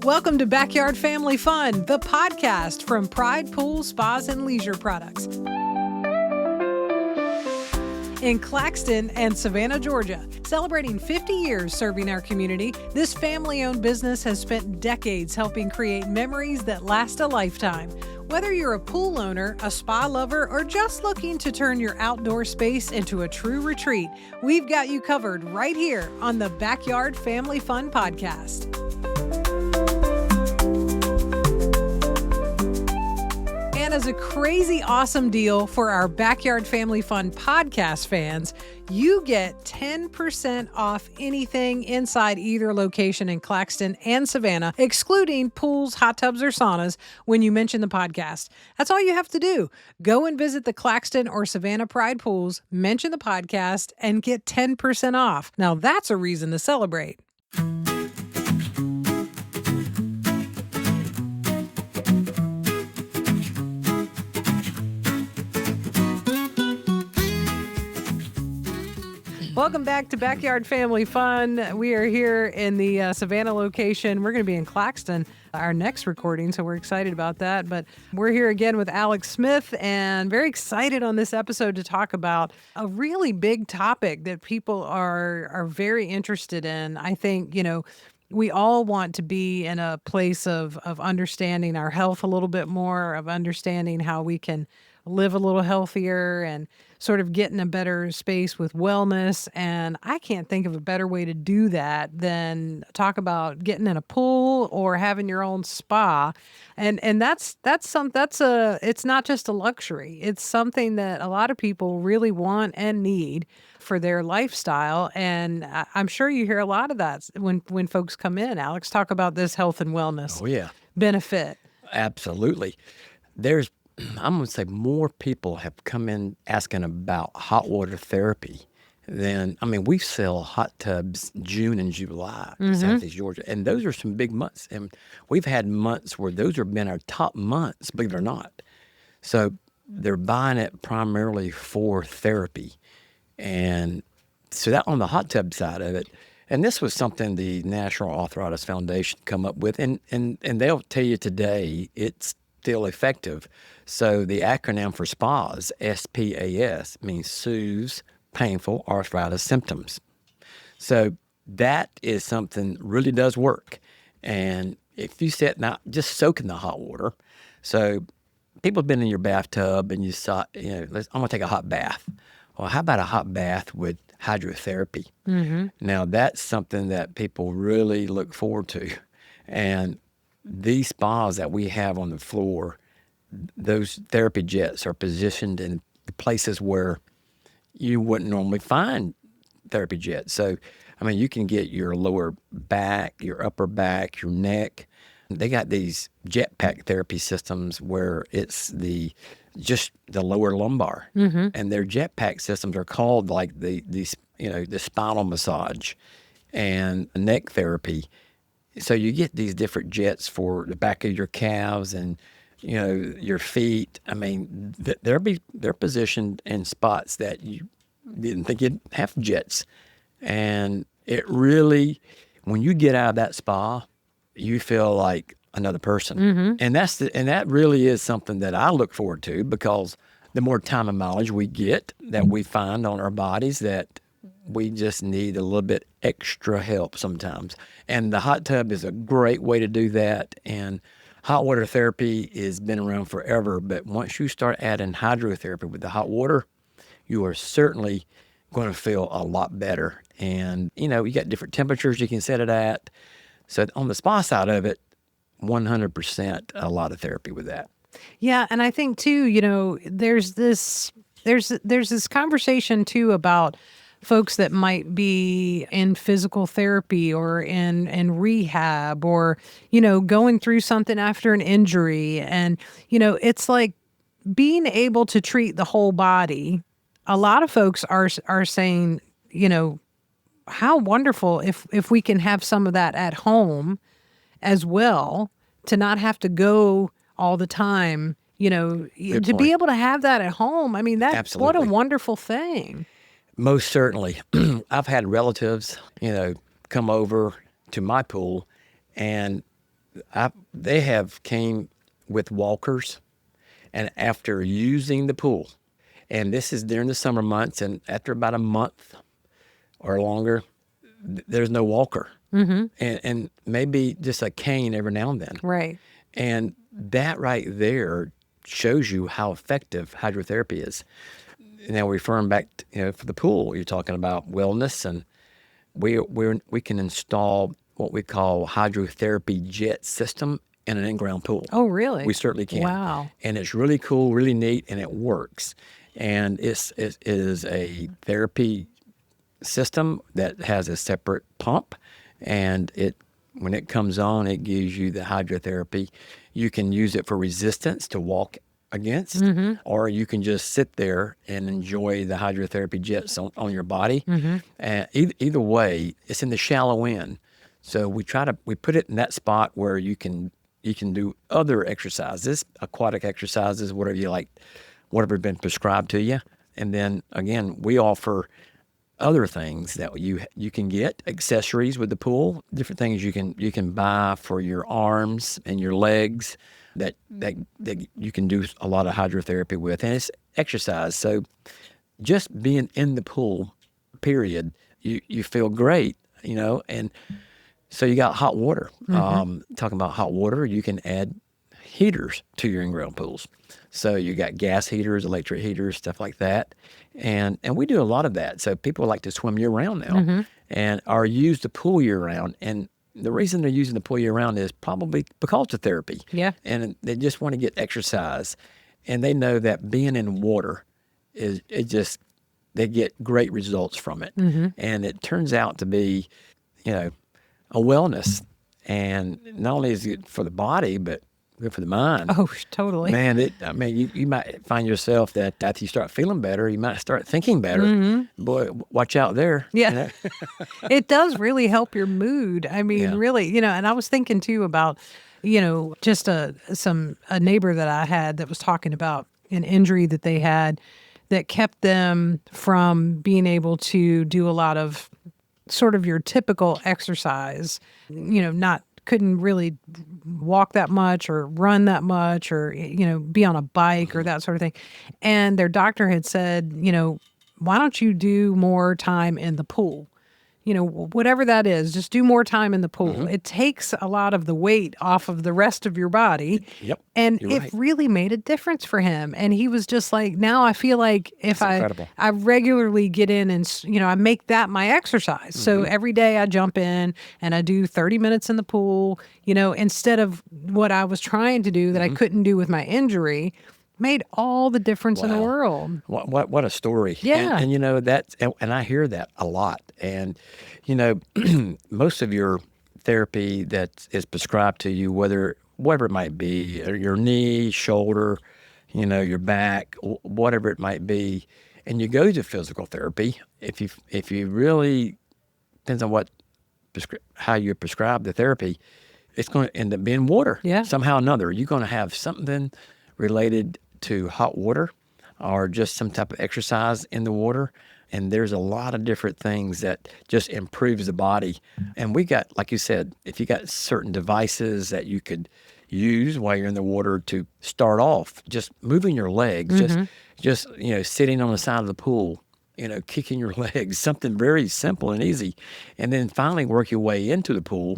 Welcome to Backyard Family Fun, the podcast from Pride Pools, Spas, and Leisure Products. In Claxton and Savannah, Georgia, celebrating 50 years serving our community, this family-owned business has spent decades helping create memories that last a lifetime. Whether you're a pool owner, a spa lover, or just looking to turn your outdoor space into a true retreat, we've got you covered right here on the Backyard Family Fun podcast. And as a crazy awesome deal for our Backyard Family Fun podcast fans, you get 10% off anything inside either location in Claxton and Savannah, excluding pools, hot tubs, or saunas when you mention the podcast. That's all you have to do. Go and visit the Claxton or Savannah Pride Pools, mention the podcast, and get 10% off. Now that's a reason to celebrate. Welcome back to Backyard Family Fun. We are here in the Savannah location. We're going to be in Claxton, our next recording, so we're excited about that. But we're here again with Alex Smith, and very excited on this episode to talk about a really big topic that people are very interested in. I think, we all want to be in a place of understanding our health a little bit more, of understanding how we can live a little healthier and sort of get in a better space with wellness. And I can't think of a better way to do that than talk about getting in a pool or having your own spa. And it's not just a luxury. It's something that a lot of people really want and need for their lifestyle. And I'm sure you hear a lot of that when folks come in. Alex, talk about this health and wellness benefit. Absolutely. I'm going to say more people have come in asking about hot water therapy we sell hot tubs June and July in Southeast Georgia, and those are some big months. And we've had months where those have been our top months, believe it or not. So they're buying it primarily for therapy. And so that on the hot tub side of it, and this was something the National Arthritis Foundation come up with, and they'll tell you today it's still effective. So the acronym for SPAS, S-P-A-S, means soothes painful arthritis symptoms. So that is something really does work. And if you sit now, just soak in the hot water. So people have been in your bathtub and you saw, I'm going to take a hot bath. Well, how about a hot bath with hydrotherapy? Now that's something that people really look forward to. And these spas that we have on the floor, those therapy jets are positioned in places where you wouldn't normally find therapy jets. So, you can get your lower back, your upper back, your neck. They got these jetpack therapy systems where it's just the lower lumbar. And their jetpack systems are called like the spinal massage and neck therapy. So you get these different jets for the back of your calves and, your feet. They're positioned in spots that you didn't think you'd have jets. And it really, when you get out of that spa, you feel like another person. And that really is something that I look forward to, because the more time and knowledge we get that we find on our bodies, that we just need a little bit extra help sometimes. And the hot tub is a great way to do that. And hot water therapy has been around forever. But once you start adding hydrotherapy with the hot water, you are certainly going to feel a lot better. And, you got different temperatures you can set it at. So on the spa side of it, 100% a lot of therapy with that. Yeah. And I think too, there's this conversation too about folks that might be in physical therapy or in rehab or, going through something after an injury. And, it's like being able to treat the whole body. A lot of folks are saying, how wonderful if we can have some of that at home as well, to not have to go all the time, to be able to have that at home. That's what a wonderful thing. Most certainly. I've had relatives, come over to my pool, and they have came with walkers, and after using the pool, and this is during the summer months, and after about a month or longer, there's no walker, and maybe just a cane every now and then. Right. And that right there shows you how effective hydrotherapy is. Now referring back, for the pool, you're talking about wellness, and we can install what we call hydrotherapy jet system in an in-ground pool. Oh, really? We certainly can. Wow. And it's really cool, really neat, and it works. And it is a therapy system that has a separate pump, and when it comes on, it gives you the hydrotherapy. You can use it for resistance to walk against, or you can just sit there and enjoy the hydrotherapy jets on your body. And either way, it's in the shallow end. So we put it in that spot where you can do other exercises, aquatic exercises, whatever you like, whatever been prescribed to you. And then again, we offer other things that you can get, accessories with the pool, different things you can buy for your arms and your legs that you can do a lot of hydrotherapy with, and it's exercise. So just being in the pool, period, you feel great, and so you got hot water. Talking about hot water, you can add heaters to your in-ground pools. So you got gas heaters, electric heaters, stuff like that. And we do a lot of that. So people like to swim year-round now and are used the pool year-round. And the reason they're using the pool year-round is probably because of therapy. Yeah. And they just want to get exercise. And they know that being in water they get great results from it. And it turns out to be, a wellness. And not only is it for the body, but good for the mind. Oh, totally. Man, you might find yourself that after you start feeling better, you might start thinking better. Boy, watch out there. Yeah. It does really help your mood. I mean, really, and I was thinking too about, just a neighbor that I had that was talking about an injury that they had that kept them from being able to do a lot of sort of your typical exercise, couldn't really walk that much or run that much or, be on a bike or that sort of thing. And their doctor had said, why don't you do more time in the pool? Whatever that is, just do more time in the pool. It takes a lot of the weight off of the rest of your body. Yep. And You're it right. really made a difference for him. And he was just like, now I feel like if incredible. I regularly get in and, I make that my exercise. So every day I jump in and I do 30 minutes in the pool, instead of what I was trying to do that I couldn't do with my injury. Made all the difference in the Wow. world. What a story. Yeah. And and I hear that a lot. And, most of your therapy that is prescribed to you, whatever it might be, your knee, shoulder, your back, whatever it might be, and you go to physical therapy, if you really, depends on how you prescribe the therapy, it's going to end up being water. Yeah. Somehow or another. You're going to have something related to hot water or just some type of exercise in the water. And there's a lot of different things that just improves the body. And we got, like you said, if you got certain devices that you could use while you're in the water to start off, just moving your legs, just sitting on the side of the pool, kicking your legs, something very simple and easy. And then finally work your way into the pool.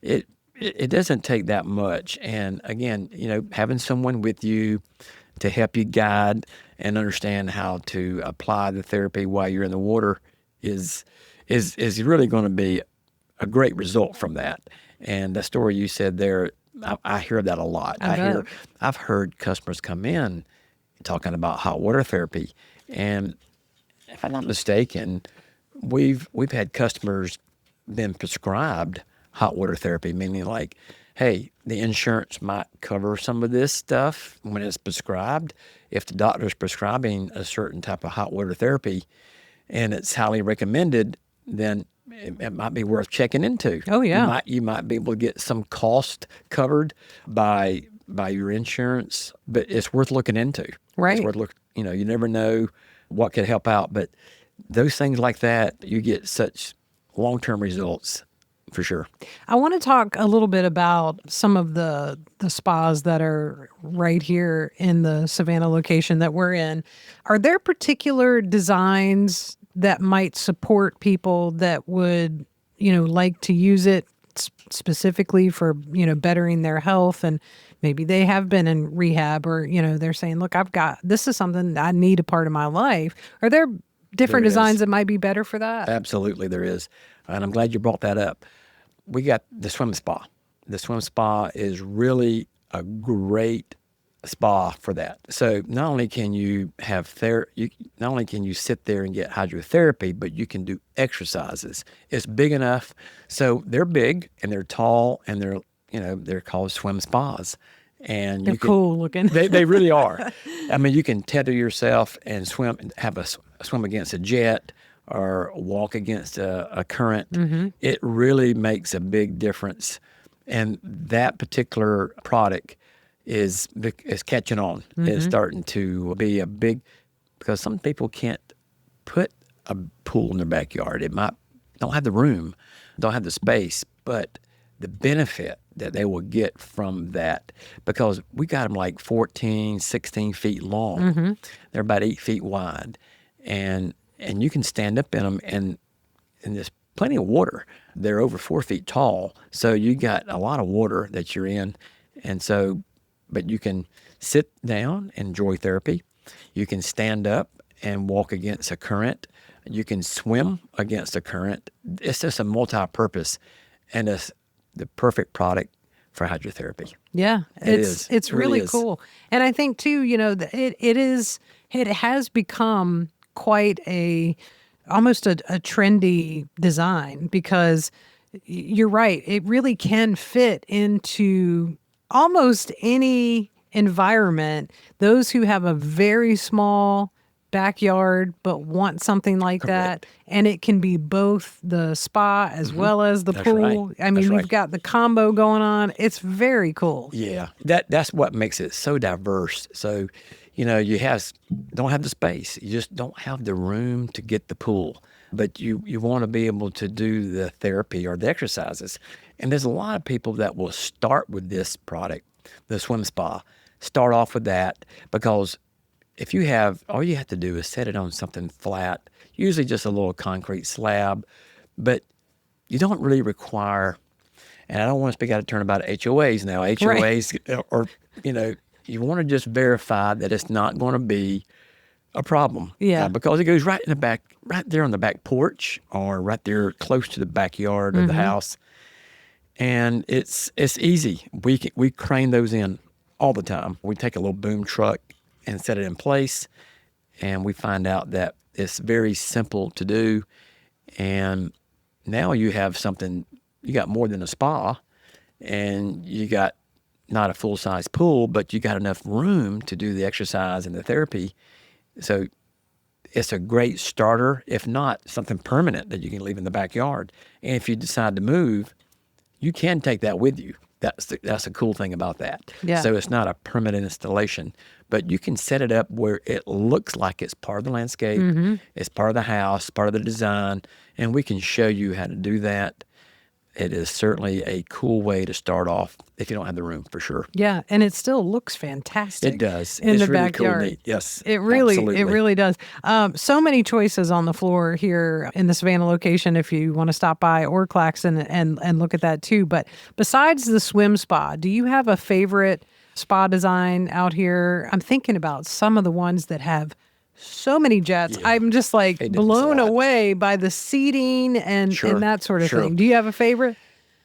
It doesn't take that much. And again, having someone with you to help you guide and understand how to apply the therapy while you're in the water is really going to be a great result from that. And the story you said there, I hear that a lot. I've heard customers come in talking about hot water therapy. And if I'm not mistaken, we've had customers been prescribed hot water therapy, meaning like, hey, the insurance might cover some of this stuff when it's prescribed. If the doctor's prescribing a certain type of hot water therapy and it's highly recommended, then it might be worth checking into. Oh, yeah. You might be able to get some cost covered by your insurance, but it's worth looking into. Right. It's worth you never know what could help out, but those things like that, you get such long-term results for sure. I want to talk a little bit about some of the spas that are right here in the Savannah location that we're in. Are there particular designs that might support people that would, like to use it specifically for, bettering their health, and maybe they have been in rehab, or, they're saying, look, this is something I need a part of my life. Are there different There is. designs that might be better for that? Absolutely, there is. And I'm glad you brought that up. We got the swim spa. The swim spa is really a great spa for that. So not only can you have not only can you sit there and get hydrotherapy, but you can do exercises. It's big enough. So they're big and they're tall and they're called swim spas. And They're cool looking. They really are. I mean, you can tether yourself and swim, have a swim against a jet or walk against a current. Mm-hmm. It really makes a big difference. And that particular product is catching on. Mm-hmm. It's starting to be a big, because some people can't put a pool in their backyard. Don't have the room, don't have the space, but the benefit that they will get from that, because we got them like 14, 16 feet long. Mm-hmm. They're about 8 feet wide. And you can stand up in them, and there's plenty of water. They're over 4 feet tall, so you got a lot of water that you're in. And so, but you can sit down and enjoy therapy. You can stand up and walk against a current. You can swim against a current. It's just a multi-purpose, and it's the perfect product for hydrotherapy. Yeah, it's really is. cool. And I think too, it has become quite almost a trendy design, because you're right. It really can fit into almost any environment. Those who have a very small backyard but want something like Correct. that, and it can be both the spa as well as the That's pool. right. I mean, That's we've right. got the combo going on. It's very cool. Yeah, that's what makes it so diverse. So, you don't have the space. You just don't have the room to get the pool, but you want to be able to do the therapy or the exercises. And there's a lot of people that will start with this product, the swim spa. Start off with that, because if you have, all you have to do is set it on something flat, usually just a little concrete slab, but you don't really require, and I don't want to speak out of turn about HOAs now. HOAs, or, you want to just verify that it's not going to be a problem. Yeah. Because it goes right in the back, right there on the back porch, or right there close to the backyard of the house. And it's easy. We crane those in all the time. We take a little boom truck and set it in place, and we find out that it's very simple to do. And now you have something, you got more than a spa, and you got not a full-size pool, but you got enough room to do the exercise and the therapy. So it's a great starter, if not something permanent that you can leave in the backyard. And if you decide to move, you can take that with you. That's the cool thing about that. Yeah. So it's not a permanent installation, but you can set it up where it looks like it's part of the landscape, it's part of the house, part of the design, and we can show you how to do that. It is certainly a cool way to start off if you don't have the room, for sure. Yeah, and it still looks fantastic. It does. In It's the really backyard. cool, neat. Yes, It really absolutely. does. So many choices on the floor here in the Savannah location if you want to stop by, or Claxton, and look at that too. But besides the swim spa, do you have a favorite spa design out here? I'm thinking about some of the ones that have so many jets. Yeah. I'm just like They do. blown It's a lot. away by the seating and Sure, that sort of sure. thing. Do you have a favorite?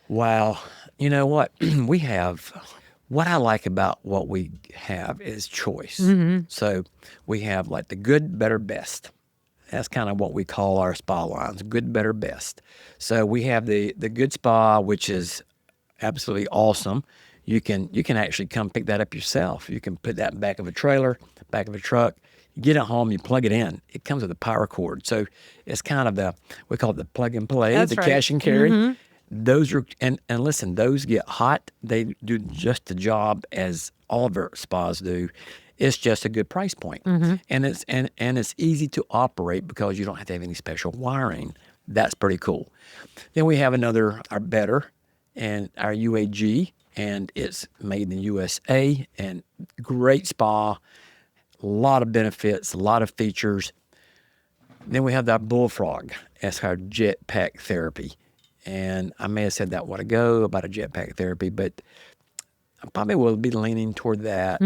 Wow. You know what? We have, what I like about what we have is choice. So we have like the good, better, best. That's kind of what we call our spa lines, good, better, best. So we have the good spa, which is absolutely awesome. You can actually come pick that up yourself. You can put that in back of a trailer, back of a truck. You get it home, you plug it in. It comes with a power cord. So it's kind of we call it the plug and play, That's the right. cash and carry. Those are, and listen, those get hot. They do just the job as all of our spas do. It's just a good price point. And it's easy to operate because you don't have to have any special wiring. that's pretty cool. Then we have our Better, and our UAG, and it's made in the USA, and great spa, a lot of benefits, a lot of features. Then we have our Bullfrog. That's our jetpack therapy. And I may have said that a while ago about a jetpack therapy, but I probably will be leaning toward that.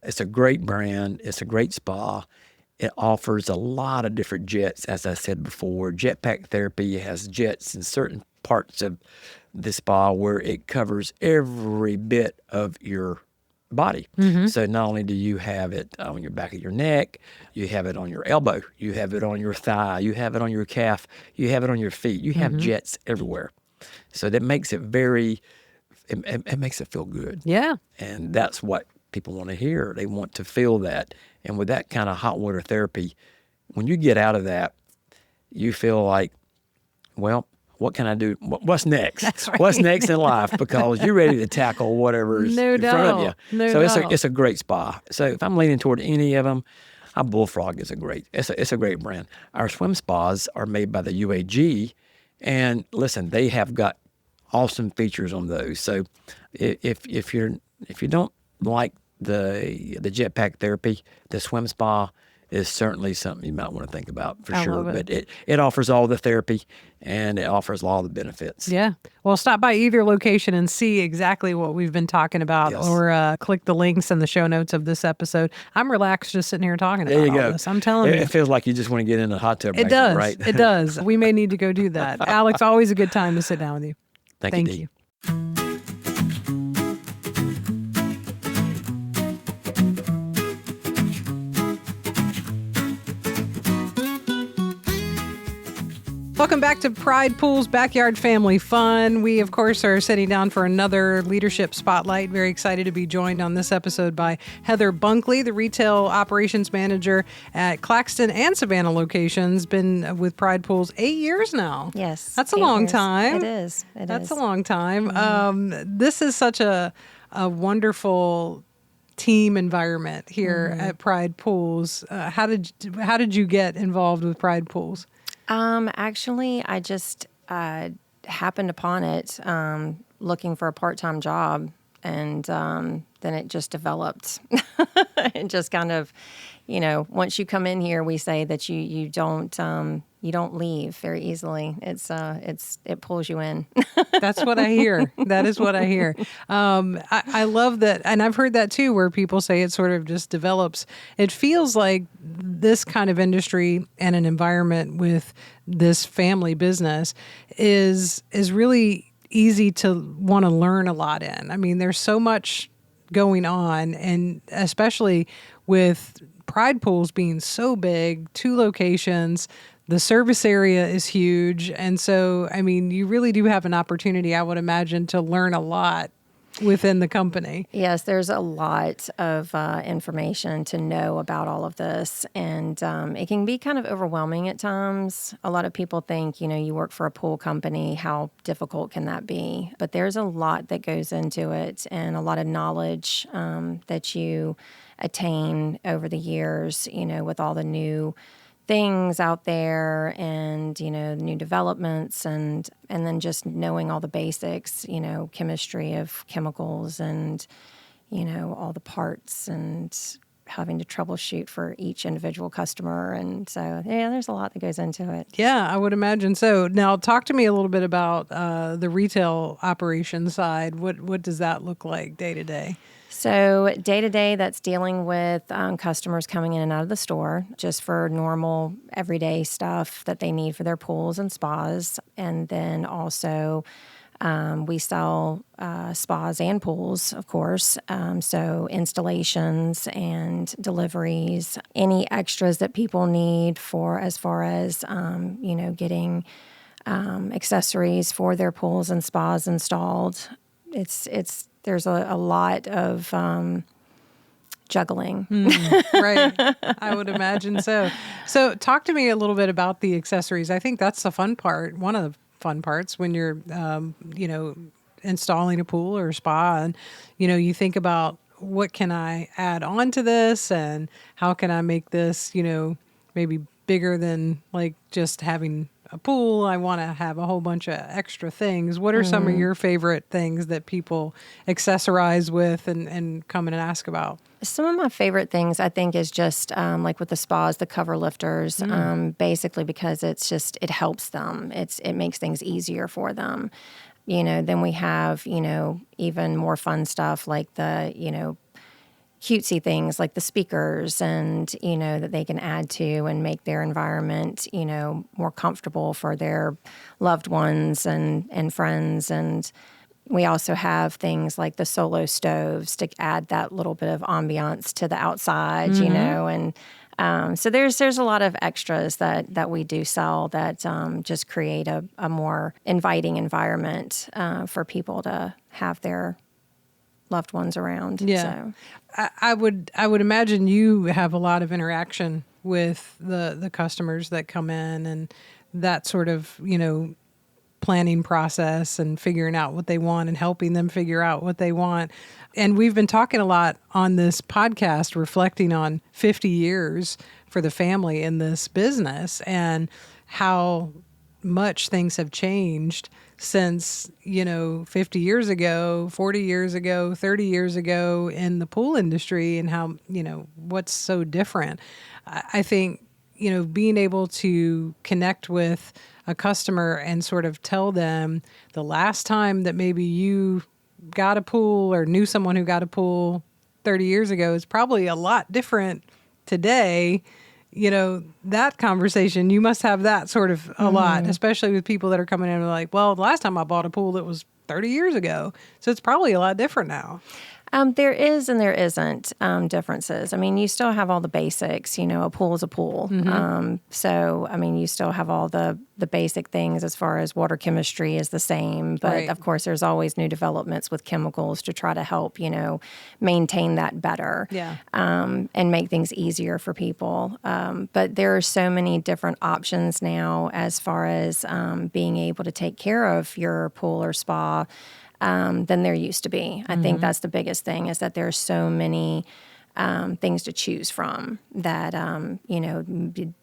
It's a great brand. It's a great spa. It offers a lot of different jets, as I said before. Jetpack therapy has jets in certain parts of the spa where it covers every bit of your body. So not only do you have it on your back of your neck, you have it on your elbow, you have it on your thigh, you have it on your calf, you have it on your feet. You have jets everywhere. So that makes it it makes it feel good. Yeah. And that's what people want to hear. They want to feel that. And with that kind of hot water therapy, when you get out of that, you feel like, well, what can I do? What's next? That's right. What's next in life? Because you're ready to tackle whatever's in front of you. No So doubt. it's a great spa. So if I'm leaning toward any of them, our Bullfrog is it's a great brand. Our swim spas are made by the UAG, and listen, they have got awesome features on those. So if you don't like the jetpack therapy, the swim spa is certainly something you might want to think about for I sure. love it. But it offers all the therapy, and it offers all the benefits. Yeah. Well, stop by either location and see exactly what we've been talking about, Yes. or click the links in the show notes of this episode. I'm relaxed just sitting here talking about There you all go. this. I'm telling you. It feels like you just want to get in a hot tub. It right does. now, right? It does. We may need to go do that. Alex, always a good time to sit down with you. Thank you, Dee. you. Welcome back to Pride Pools Backyard Family Fun. We, of course, are sitting down for another leadership spotlight. Very excited to be joined on this episode by Heather Bunkley, the retail operations manager at Claxton and Savannah locations. Been with Pride Pools 8 years now. Yes. That's a long time. It is. That's a long time. This is such a wonderful team environment here at Pride Pools. How did you get involved with Pride Pools? Actually, I just happened upon it looking for a part-time job, and then it just developed. It just kind of, once you come in here, we say that you don't leave very easily. It pulls you in. That's what I hear. That is what I hear. I love that. And I've heard that too, where people say it sort of just develops. It feels like this kind of industry and an environment with this family business is really easy to want to learn a lot in. I mean, there's so much going on, and especially with Pride Pools being so big, 2 locations, the service area is huge. And so, I mean, you really do have an opportunity, I would imagine, to learn a lot within the company. Yes, there's a lot of information to know about all of this, and it can be kind of overwhelming at times. A lot of people think, you work for a pool company, how difficult can that be? But there's a lot that goes into it, and a lot of knowledge that you attain over the years, with all the new things out there, and new developments, and then just knowing all the basics, chemistry of chemicals, and all the parts, and having to troubleshoot for each individual customer. And so there's a lot that goes into it. Yeah, I would imagine so. Now talk to me a little bit about the retail operations side. What does that look like day to day? So day-to-day, that's dealing with customers coming in and out of the store just for normal, everyday stuff that they need for their pools and spas. And then also we sell spas and pools, of course. So installations and deliveries, any extras that people need for as far as, getting accessories for their pools and spas installed. There's a lot of juggling. Right. I would imagine so. So talk to me a little bit about the accessories. I think that's the fun part, one of the fun parts when you're, installing a pool or a spa, and, you think about what can I add on to this, and how can I make this, maybe bigger than like just having a pool. I want to have a whole bunch of extra things. What are some of your favorite things that people accessorize with and come in and ask about? Some of my favorite things, I think, is just like with the spas, the cover lifters, basically because it helps them. It makes things easier for them. Then we have, even more fun stuff like the, cutesy things like the speakers and, that they can add to and make their environment, more comfortable for their loved ones and friends. And we also have things like the solo stoves to add that little bit of ambiance to the outside, and so there's a lot of extras that we do sell that just create a more inviting environment for people to have their loved ones around. Yeah. So. I would imagine you have a lot of interaction with the customers that come in and that sort of, planning process and figuring out what they want and helping them figure out what they want. And we've been talking a lot on this podcast, reflecting on 50 years for the family in this business and how much things have changed since, 50 years ago, 40 years ago, 30 years ago in the pool industry and how, what's so different. I think, being able to connect with a customer and sort of tell them the last time that maybe you got a pool or knew someone who got a pool 30 years ago is probably a lot different today. That conversation, you must have that sort of a lot, especially with people that are coming in and like, well, the last time I bought a pool, it was 30 years ago. So it's probably a lot different now. There is and there isn't differences. I mean, you still have all the basics. A pool is a pool. So, you still have all the basic things as far as water chemistry is the same. But, Right. Of course, there's always new developments with chemicals to try to help, maintain that better. Yeah. And make things easier for people. But there are so many different options now as far as being able to take care of your pool or spa than there used to be. I think that's the biggest thing is that there's so many things to choose from that,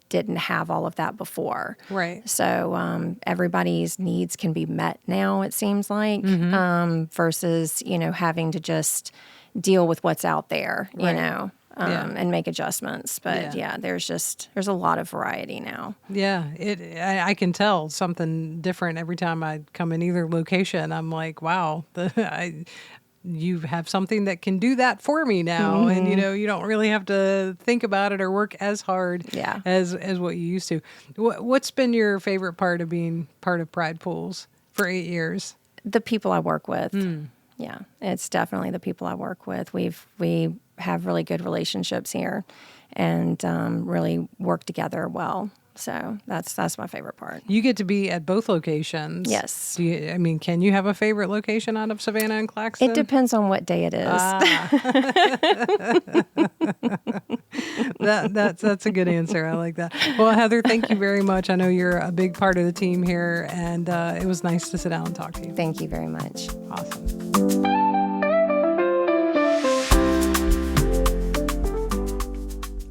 didn't have all of that before. Right. So everybody's needs can be met now, it seems like, versus, having to just deal with what's out there, Right. and make adjustments. But Yeah. there's a lot of variety now. Yeah, I can tell something different every time I come in either location. I'm like, wow, you have something that can do that for me now. And, you don't really have to think about it or work as hard as what you used to. What's been your favorite part of being part of Pride Pools for 8 years? The people I work with. Yeah, it's definitely the people I work with. We have really good relationships here and really work together well. So that's my favorite part. You get to be at both locations. Yes. Can you have a favorite location out of Savannah and Claxton? It depends on what day it is. That's a good answer. I like that. Well, Heather, thank you very much. I know you're a big part of the team here, and it was nice to sit down and talk to you. Thank you very much. Awesome.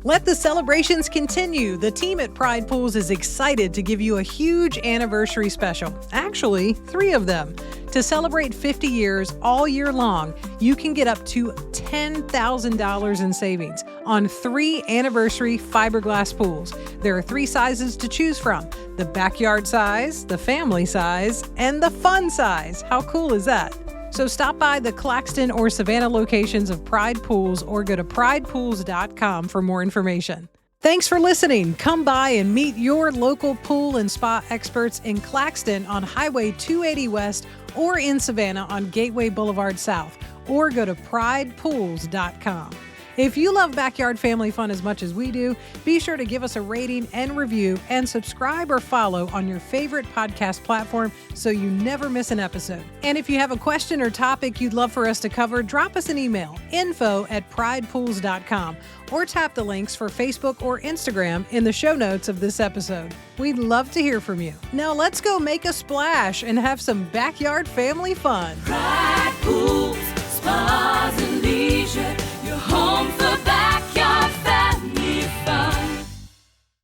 Let the celebrations continue. The team at Pride Pools is excited to give you a huge anniversary special. Actually, 3 of them. To celebrate 50 years all year long, you can get up to $10,000 in savings on 3 anniversary fiberglass pools. There are 3 sizes to choose from: the backyard size, the family size, and the fun size. How cool is that? So stop by the Claxton or Savannah locations of Pride Pools or go to pridepools.com for more information. Thanks for listening. Come by and meet your local pool and spa experts in Claxton on Highway 280 West or in Savannah on Gateway Boulevard South, or go to pridepools.com. If you love backyard family fun as much as we do, be sure to give us a rating and review and subscribe or follow on your favorite podcast platform so you never miss an episode. And if you have a question or topic you'd love for us to cover, drop us an email, info@pridepools.com, or tap the links for Facebook or Instagram in the show notes of this episode. We'd love to hear from you. Now let's go make a splash and have some backyard family fun. Pride Pools, Spas and Leisure.